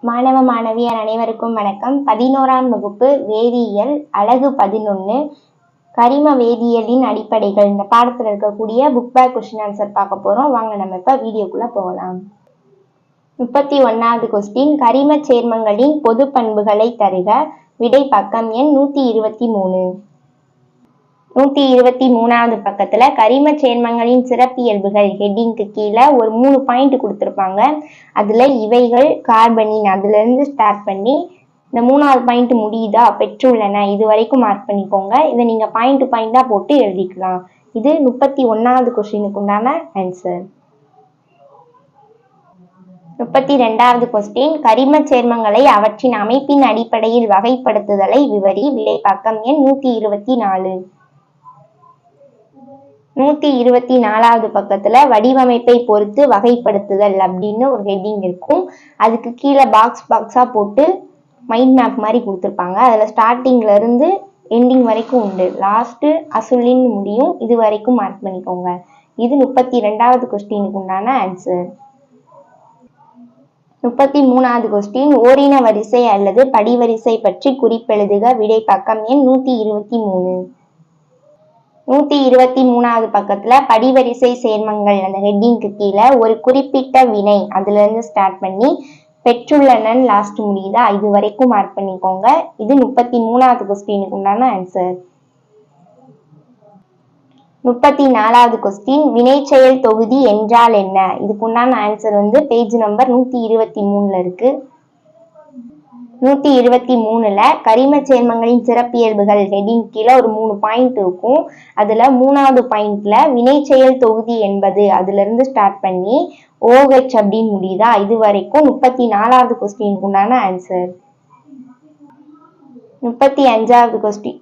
மாணவ மாணவியர் அனைவருக்கும் வணக்கம். 11ஆம் வகுப்பு வேதியியல் அலகு 11 கரிம வேதியியலின் அடிப்படைகள் இந்த பாடத்துல இருக்கக்கூடிய புக் பேக் கொஸ்டின் ஆன்சர் பார்க்க போறோம். வாங்க நம்ம இப்ப வீடியோக்குள்ள போகலாம். 31வது கொஸ்டின், கரிம சேர்மங்களின் பொது பண்புகளை தருக. விடை பக்கம் எண் 123. 123வது பக்கத்துல கரிம சேர்மங்களின் சிறப்பியல்புகள் ஹெட்டிங்க்கு கீழே ஒரு 3 பாயிண்ட் கொடுத்துருப்பாங்க. அதுல இவைகள் கார்பனின் அதுல இருந்து ஸ்டார்ட் பண்ணி இந்த 3வது பாயிண்ட் முடியுதா பெற்றுள்ளன இது வரைக்கும் மார்க் பண்ணிக்கோங்க. இதை நீங்க பாயிண்டா போட்டு எழுதிக்கலாம். இது 31வது கொஸ்டினுக்கு உண்டான ஆன்சர். 32வது கொஸ்டின், கரிம சேர்மங்களை அவற்றின் அமைப்பின் அடிப்படையில் வகைப்படுத்துதலை விவரி. விடை பக்கம் எண் 124. 124வது பக்கத்துல வடிவமைப்பை பொறுத்து வகைப்படுத்துதல் அப்படின்னு ஒரு ஹெட்டிங் இருக்கும். அதுக்கு கீழே பாக்ஸா போட்டு மைண்ட் மேப் மாதிரி கொடுத்துருப்பாங்க. அதுல ஸ்டார்டிங்ல இருந்து எண்டிங் வரைக்கும் உண்டு. லாஸ்ட் அசுலின்னு முடியும். இது வரைக்கும் மார்க் பண்ணிக்கோங்க. இது 32வது கொஸ்டினுக்கு உண்டான ஆன்சர். 33வது கொஸ்டின், ஓரின வரிசை அல்லது படிவரிசை பற்றி குறிப்பெழுதுக. விடை பக்கம் எண் 123. 123வது பக்கத்துல படிவரிசை சேர்மங்கள் அந்த ஹெட்டிங்க்கு கீழே ஒரு குறிப்பிட்ட வினை அதுல இருந்து ஸ்டார்ட் பண்ணி பெற்றுள்ளனன் லாஸ்ட் முடியுதா இது வரைக்கும் மார்க் பண்ணிக்கோங்க. இது 33வது கொஸ்டினுக்கு உண்டான ஆன்சர். 34வது கொஸ்டின், வினைச்செயல் தொகுதி என்றால் என்ன? இதுக்கு உண்டான ஆன்சர் பேஜ் நம்பர் 123ல இருக்கு. 123ல கரிம சேர்மங்களின் சிறப்பியல்புகள் ஹெட்டிங் கீழே ஒரு 3 பாயிண்ட் இருக்கும். அதுல 3வது பாயிண்ட்ல வினைச்செயல் தொகுதி என்பது அதுல இருந்து ஸ்டார்ட் பண்ணி OH அப்படின்னு முடியுதா இது வரைக்கும் 34வது கொஸ்டினுக்கு உண்டான ஆன்சர். 35வது கொஸ்டின்,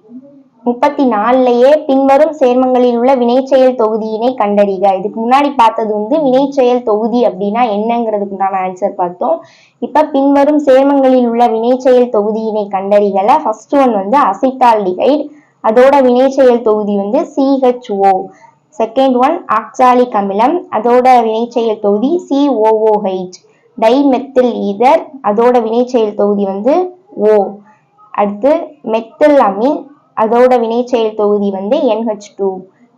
34லயே பின்வரும் சேர்மங்களில் உள்ள வினைச்செயல் தொகுதியினை கண்டறிக. இதுக்கு முன்னாடி பார்த்தது வினைச்செயல் தொகுதி அப்படின்னா என்னங்கிறதுக்கு உண்டான ஆன்சர் பார்த்தோம். இப்ப பின்வரும் சேர்மங்களில் உள்ள வினைச்செயல் தொகுதியினை கண்டறிகல. ஃபர்ஸ்ட் ஒன் அசிட்டால்டிகைட், அதோட வினைச்செயல் தொகுதி CHO. செகண்ட் ஒன் ஆக்சாலிக் அமிலம், அதோட வினைச்செயல் தொகுதி COOH. டைமெத்தில் ஈதர், அதோட வினைச்செயல் தொகுதி O. அடுத்து மெத்தில் அமீன், அதோட வினைச்செயல் தொகுதி NH2.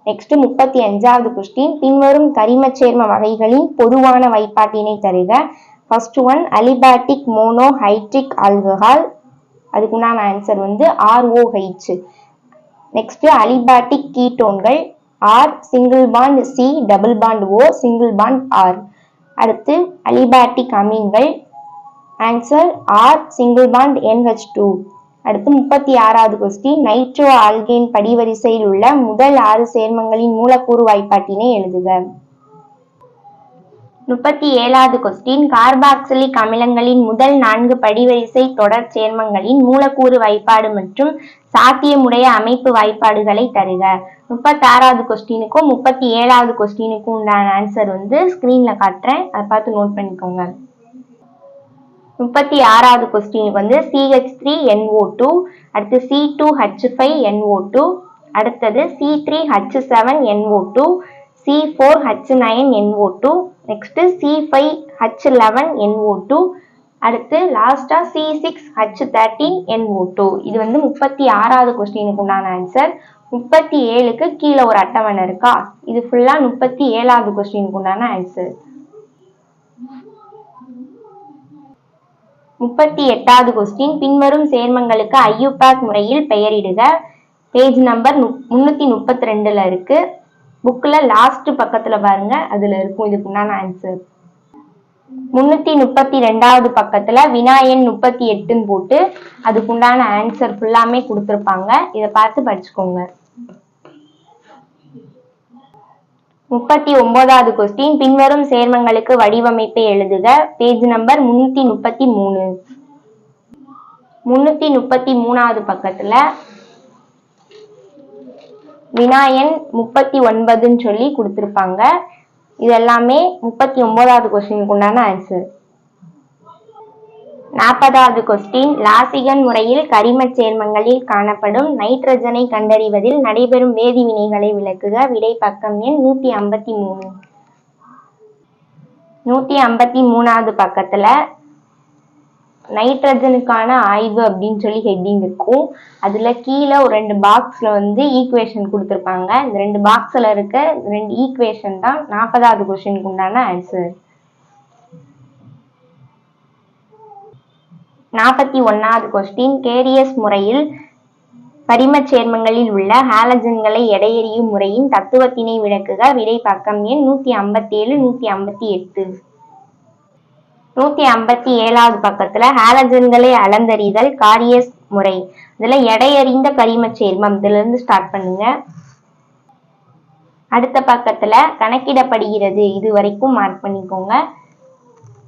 நெக்ஸ்ட் 35வது கொஸ்டின், பின்வரும் கரிம சேர்ம வகைகளின் பொதுவான வைப்பாட்டினை தருக. First one aliphatic monohydric alcohol, அதுக்குண்டான ஆன்சர் ROH. நெக்ஸ்ட் அலிபாட்டிக் கீட்டோன்கள் R single bond C double bond O single bond R. அடுத்து அலிபாட்டிக் அமீன்கள் answer R single bond NH2. அடுத்து 36வது கொஸ்டின், நைட்ரோ ஆல்கேன் படிவரிசையில் உள்ள முதல் 6 சேர்மங்களின் மூலக்கூறு வாய்ப்பாட்டினை எழுதுக. 37வது கொஸ்டின், கார்பாக்சிலிக் அமிலங்களின் முதல் 4 படிவரிசை தொடர் சேர்மங்களின் மூலக்கூறு வாய்ப்பாடு மற்றும் சாத்தியமுடைய அமைப்பு வாய்ப்பாடுகளை தருக. 36வது கொஸ்டினுக்கும் 37வது கொஸ்டினுக்கும் உண்டான ஆன்சர் ஸ்கிரீன்ல காட்டுறேன், அதை பார்த்து நோட் பண்ணிக்கோங்க. 36வது கொஸ்டினுக்கு CH3NO2, அடுத்து C2H5NO2, அடுத்தது C3H7NO2, C4H9NO2, நெக்ஸ்ட் C5H11NO2, அடுத்து லாஸ்டா C6H13NO2. இது 36வது கொஸ்டினுக்கு உண்டான ஆன்சர். 37க்கு கீழே ஒரு அட்டவணை இருக்கா, இது ஃபுல்லா 37வது கொஸ்டினுக்கு உண்டான ஆன்சர். 38வது கொஸ்டின், பின்வரும் சேர்மங்களுக்கு ஐயூபாக் முறையில் பெயரிடுக. பேஜ் நம்பர் 332ல இருக்கு. புக்ல லாஸ்ட் பக்கத்துல பாருங்க, அதுல இருக்கும் இதுக்கு உண்டான ஆன்சர். 332வது பக்கத்துல வினாயன் 38ன்னு போட்டு அதுக்குண்டான ஆன்சர் ஃபுல்லாமே கொடுத்துருப்பாங்க. இதை பார்த்து படிச்சுக்கோங்க. 39வது கொஸ்டின், பின்வரும் சேர்மங்களுக்கு வடிவமைப்பை எழுதுக. Page number 333. 333வது பக்கத்துல வினாயன் 39ன்னு சொல்லி கொடுத்துருப்பாங்க. இது எல்லாமே 39வது கொஸ்டினுக்கு உண்டான ஆன்சர். 40வது கொஸ்டின், லாசிகன் முறையில் கரிம சேர்மங்களில் காணப்படும் நைட்ரஜனை கண்டறிவதில் நடைபெறும் வேதி வினைகளை விளக்குக. விடை பக்கம் எண் 153. 153வது பக்கத்துல நைட்ரஜனுக்கான ஆய்வு அப்படின்னு சொல்லி ஹெட்டிங் இருக்கும். அதுல கீழே ஒரு 2 பாக்ஸ்ல வந்து ஈக்குவேஷன் கொடுத்துருப்பாங்க. இந்த 2 பாக்ஸ்ல இருக்க 2 ஈக்குவேஷன் தான் 40வது கொஸ்டினுக்கு உண்டான ஆன்சர். 41வது கொஸ்டின், கேரியஸ் முறையில் கரிமச் சேர்மங்களில் உள்ள ஹாலஜன்களை எடையறியும் முறையின் தத்துவத்தினை விளக்குக. விடை பக்கம் எண் 157, 158. 157வது பக்கத்துல ஹாலஜன்களை அளந்தறிதல் காரியஸ் முறை. இதுல எடையறிந்த கரிமச் சேர்மம் இதுல இருந்து ஸ்டார்ட் பண்ணுங்க. அடுத்த பக்கத்துல கணக்கிடப்படுகிறது, இது வரைக்கும் மார்க் பண்ணிக்கோங்க.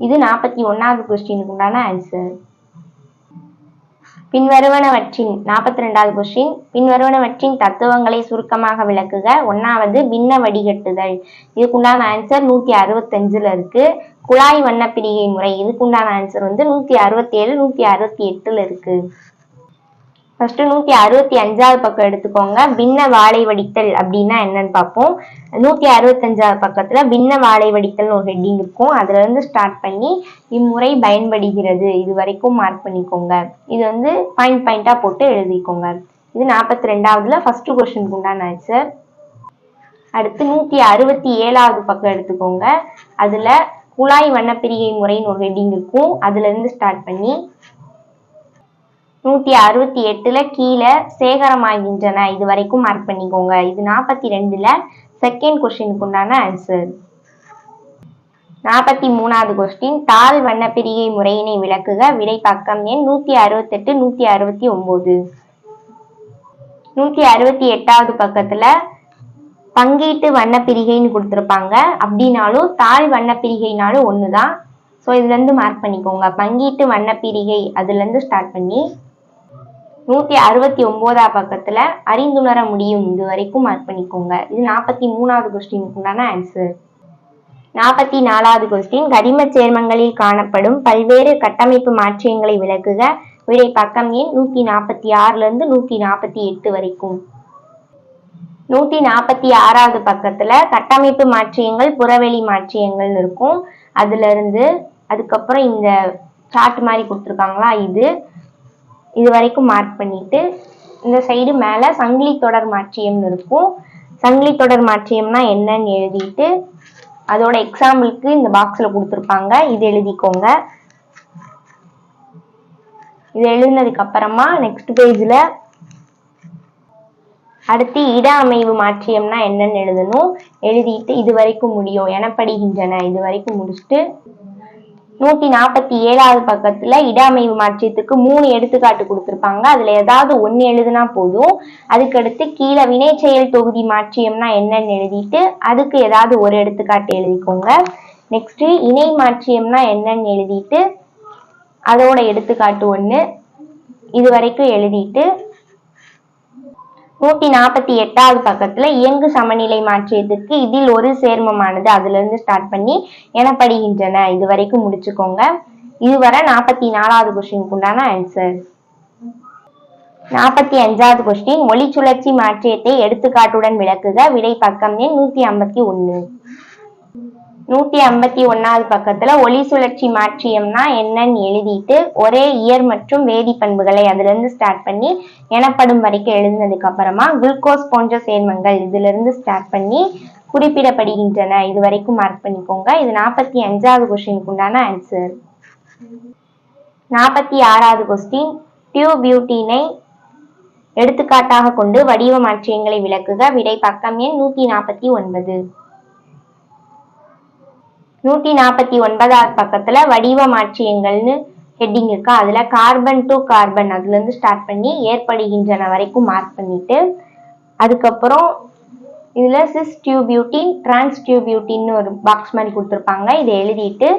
இது 41வது கொஸ்டினுக்கு உண்டான ஆன்சர். பின்வருவனவற்றின் 42வது கொஸ்டின், பின்வருவனவற்றின் தத்துவங்களை சுருக்கமாக விளக்குக. 1வது பின்ன வடிகட்டுதல், இதுக்குண்டான ஆன்சர் 165ல இருக்கு. குழாய் வண்ணப்பிரிகை முறை, இதுக்குண்டான ஆன்சர் வந்து 167, 168ல இருக்கு. ஃபர்ஸ்ட் 165வது பக்கம் எடுத்துக்கோங்க. பின்ன வாழை வடித்தல் அப்படின்னா என்னன்னு பார்ப்போம். 165வது பக்கத்துல பின்ன வாழை வடித்தல் ஒரு ஹெட்டிங் இருக்கும். அதுல இருந்து ஸ்டார்ட் பண்ணி இம்முறை பயன்படுகிறது, இது வரைக்கும் மார்க் பண்ணிக்கோங்க. இது வந்து பாயிண்ட் பாயிண்டா போட்டு எழுதிக்கோங்க. இது 42வதுல ஃபர்ஸ்ட் கொஸ்டினுக்கு உண்டான ஆன்சர். அடுத்து 167வது பக்கம் எடுத்துக்கோங்க. அதுல குழாய் வண்ணப்பிரிகை முறைன்னு ஒரு ஹெட்டிங் இருக்கும். அதுல இருந்து ஸ்டார்ட் பண்ணி 168ல கீழே சேகரமாகின்றன, இது வரைக்கும் மார்க் பண்ணிக்கோங்க. இது 42ல செகண்ட் கொஸ்டினுக்கு உண்டான ஆன்சர். 43வது கொஸ்டின், தாள் வண்ணப்பிரிகை முறையினை விளக்குக. விடை பக்கம் எண் 168, 169. 168வது பக்கத்துல பங்கீட்டு வண்ணப்பிரிகைன்னு கொடுத்துருப்பாங்க. அப்படின்னாலும் தாள் வண்ணப்பிரிகைனாலும் ஒண்ணுதான். ஸோ இதுல இருந்து மார்க் பண்ணிக்கோங்க. பங்கீட்டு வண்ணப்பிரிகை அதுல இருந்து ஸ்டார்ட் பண்ணி 169வது பக்கத்துல அறிந்துணர முடியும், இது வரைக்கும் மார்க் பண்ணிக்கோங்க. இது 43வது கொஸ்டினுக்கு உண்டான ஆன்சர். 44வது கொஸ்டின், கரிமச் சேர்மங்களில் காணப்படும் பல்வேறு கட்டமைப்பு மாற்றியங்களை விளக்குக. விடை பக்கம் எண் 146ல இருந்து 148 வரைக்கும். 146வது பக்கத்துல கட்டமைப்பு மாற்றியங்கள் புறவெளி மாற்றியங்கள் இருக்கும். அதுல இருந்து அதுக்கப்புறம் இந்த சார்ட் மாதிரி கொடுத்துருக்காங்களா, இது வரைக்கும் மார்க் பண்ணிட்டு இந்த சைடு மேல சங்கிலி தொடர் மாற்றியம்னு இருக்கும். சங்கிலி தொடர் மாற்றியம்னா என்னன்னு எழுதிட்டு அதோட எக்ஸாம்பிளுக்கு இந்த பாக்ஸ்ல கொடுத்துருப்பாங்க, இது எழுதிக்கோங்க. இது எழுதினதுக்கு அப்புறமா நெக்ஸ்ட் பேஜ்ல அடுத்து இட அமைவு மாற்றியம்னா என்னன்னு எழுதணும். எழுதிட்டு இது வரைக்கும் முடியும் எனப்படுகின்றன, இது வரைக்கும் முடிச்சுட்டு 147வது பக்கத்துல இட அமைவு மாற்றியத்துக்கு 3 எடுத்துக்காட்டு கொடுத்துருப்பாங்க. அதுல ஏதாவது ஒண்ணு எழுதுனா போதும். அதுக்கடுத்து கீழே வினை செயல் தொகுதி மாற்றியம்னா என்னன்னு எழுதிட்டு அதுக்கு ஏதாவது ஒரு எடுத்துக்காட்டு எழுதிக்கோங்க. நெக்ஸ்ட் இணை மாற்றியம்னா என்னன்னு எழுதிட்டு அதோட எடுத்துக்காட்டு 1, இது வரைக்கும் எழுதிட்டு 148வது பக்கத்துல இயங்கு சமநிலை மாற்றியத்துக்கு இதில் ஒரு சேர்மமானது அதுல இருந்து ஸ்டார்ட் பண்ணி எனப்படுகின்றன, இது வரைக்கும் முடிச்சுக்கோங்க. இதுவரை 44வது கொஸ்டினுக்கு உண்டான ஆன்சர். 45வது கொஸ்டின், ஒளி சுழற்சி மாற்றியத்தை எடுத்துக்காட்டுடன் விளக்குக. விடை பக்கம் எண் 151. 151வது பக்கத்துல ஒளி சுழற்சி மாற்றியம்னா என்னன்னு எழுதிட்டு ஒரே இயற் மற்றும் வேதி பண்புகளை அதுல இருந்து ஸ்டார்ட் பண்ணி எனப்படும் வரைக்கும் எழுதினதுக்கு அப்புறமா குளுக்கோஸ் போன்ற சேர்மங்கள் இதுல இருந்து ஸ்டார்ட் பண்ணி குறிப்பிடப்படுகின்றன, இது வரைக்கும் மார்க் பண்ணிக்கோங்க. இது 45வது கொஸ்டினுக்கு உண்டான ஆன்சர். 46வது கொஸ்டின், டியூபியூட்டினை எடுத்துக்காட்டாக கொண்டு வடிவ மாற்றியங்களை விளக்குக. விடை பக்கம் எண் 149. 149வது பக்கத்துல வடிவ மாற்றியங்கள்னு ஹெட்டிங் இருக்கா, அதுல கார்பன் டு கார்பன் அதுல இருந்து ஸ்டார்ட் பண்ணி ஏற்படுகின்றன வரைக்கும் மார்க் பண்ணிட்டு அதுக்கப்புறம் இதுல சிஸ் டியூபியூட்டின் டிரான்ஸ் டியூபியூட்டின்னு ஒரு பாக்ஸ் மாதிரி கொடுத்துருப்பாங்க. இதை எழுதிட்டு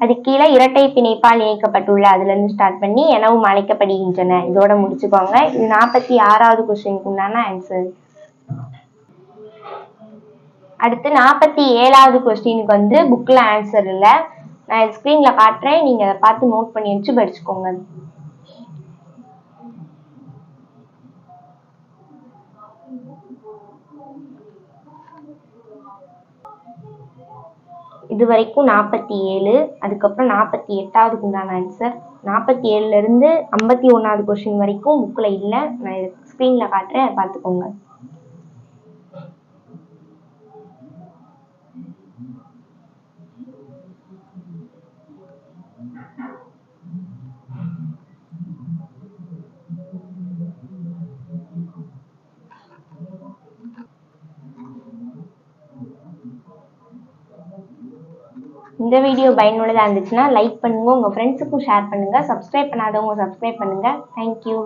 அது கீழே இரட்டை பிணைப்பால் இணைக்கப்பட்டுள்ள அதுல இருந்து ஸ்டார்ட் பண்ணி எனவும் அழைக்கப்படுகின்றன, இதோட முடிச்சுக்கோங்க. இது 46வது கொஸ்டினுக்கு உண்டான ஆன்சர். அடுத்து 47வது கொஸ்டினுக்கு வந்து புக்ல ஆன்சர் இல்ல, நான் ஸ்கிரீன்ல காட்டுறேன், நீங்க அதை பார்த்து நோட் பண்ணி வச்சு படிச்சுக்கோங்க. இது வரைக்கும் 47, அதுக்கப்புறம் 48வது உண்டான ஆன்சர். 47ல இருந்து 51வது கொஸ்டின் வரைக்கும் புக்ல இல்லை, நான் ஸ்க்ரீன்ல காட்டுறேன், பார்த்துக்கோங்க. இந்த வீடியோ பயனுள்ளதாக இருந்துச்சுன்னா லைக் பண்ணுங்க, உங்கள் ஃப்ரெண்ட்ஸுக்கும் ஷேர் பண்ணுங்க, சப்ஸ்கிரைப் பண்ணாதவங்க சப்ஸ்கிரைப் பண்ணுங்க. தேங்க்யூ.